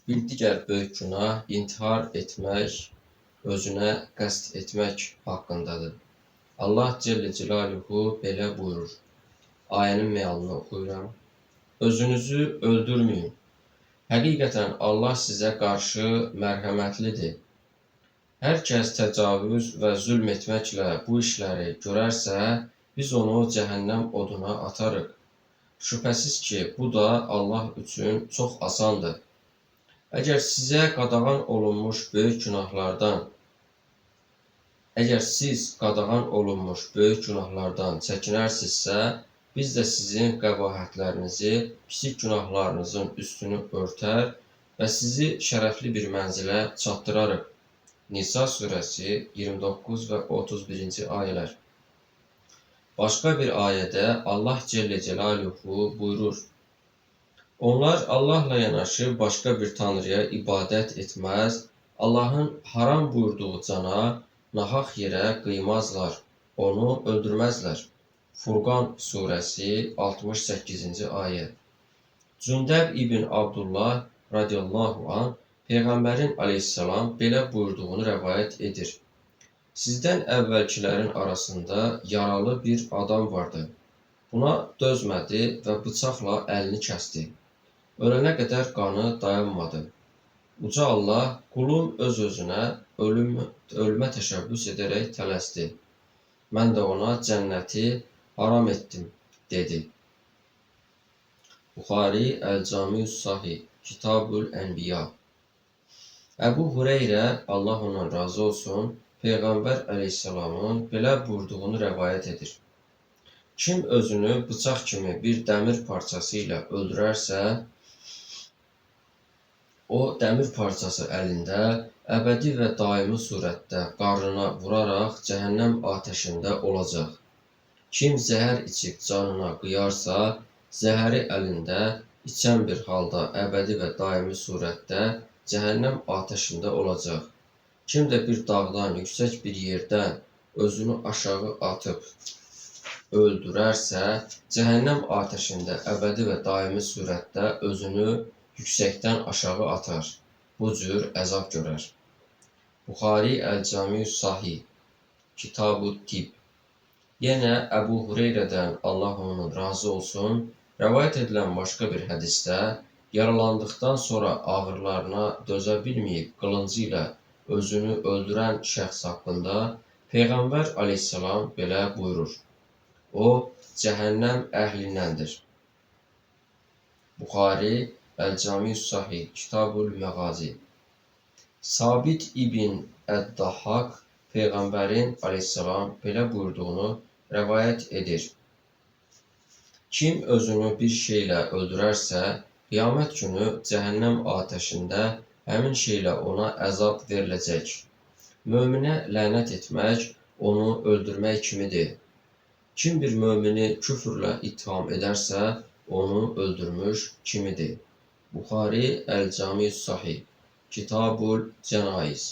Bir digər böyük günah intihar etmək, özünə qəsd etmək haqqındadır. Allah Celle Celaluhu belə buyurur. Ayənin mealını oxuyuram. Özünüzü öldürməyin. Həqiqətən Allah sizə qarşı mərhəmətlidir. Hər kəs təcavüz və zülm etməklə bu işləri görərsə, biz onu cəhənnəm oduna atarıq. Şübhəsiz ki, bu da Allah üçün çox asandır. Əgər siz qadağan olunmuş böyük günahlardan çəkinərsinizsə, biz də sizin qəbahətlərinizi, kiçik günahlarınızın üstünü örtər və sizi şərəfli bir mənzilə çatdırarıq. Nisa surəsi 29 və 31-ci ayələr. Başqa bir ayədə Allah Celle Celaluhu buyurur. Onlar Allahla yanaşı başqa bir tanrıya ibadət etməz, Allahın haram buyurduğu cana nahaq yerə qıymazlar, onu öldürməzlər. Furqan surəsi 68-ci ayə. Cündəb ibn Abdullah radiyallahu anh Peyğəmbərin aleyhissalam belə buyurduğunu rəvayət edir. Sizdən əvvəlkilərin arasında yaralı bir adam vardı. Buna dözmədi və bıçaqla əlini kəsdi. Ölənə qədər qanı dayanmadı. Uca Allah, qulum öz-özünə ölümə təşəbbüs edərək tələsdi. Mən də ona cənnəti haram etdim, dedi. Buxari Əl-Cami-us Sahih, Kitab-ül Ənbiya. Əbu Hüreyrə, Allah ondan razı olsun, Peyğəmbər əleyhissalamın belə buyurduğunu rəvayət edir. Kim özünü bıçaq kimi bir dəmir parçası ilə öldürərsə, o dəmir parçası əlində əbədi və daimi surətdə qarnına vuraraq cəhənnəm atəşində olacaq. Kim zəhər içib canına qıyarsa, zəhəri əlində içən bir halda əbədi və daimi surətdə cəhənnəm atəşində olacaq. Kim də bir dağdan, yüksək bir yerdən özünü aşağı atıb öldürərsə, cəhənnəm atəşində əbədi və daimi surətdə özünü yüksəkdən aşağı atar. Bu cür əzab görər. Buxari Əl-Cami-us Sahih, Kitab-ı Tib. Yenə Əbu Hüreyrədən Allah ondan razı olsun, rəvayət edilən başqa bir hədisdə, yaralandıqdan sonra ağrılarına dözə bilməyib qılıncı ilə özünü öldürən şəxs haqqında Peyğəmbər aleyhissalam belə buyurur. O, cəhənnəm əhlindəndir. Buxari Əl-Cami-us Sahih, Kitab-ül Məğazi. Sabit ibn Əd-Dahhak Peyğəmbərin aleyhissalam belə buyurduğunu rəvayət edir. Kim özünü bir şeylə öldürərsə, qiyamət günü cəhənnəm atəşində həmin şeylə ona əzab veriləcək. Möminə lənət etmək, onu öldürmək kimidir. Kim bir mömini küfrlə ittiham edərsə, onu öldürmüş kimidir. Buxari Əl-Cami-us Sahih, Kitab-ül Cənaiz.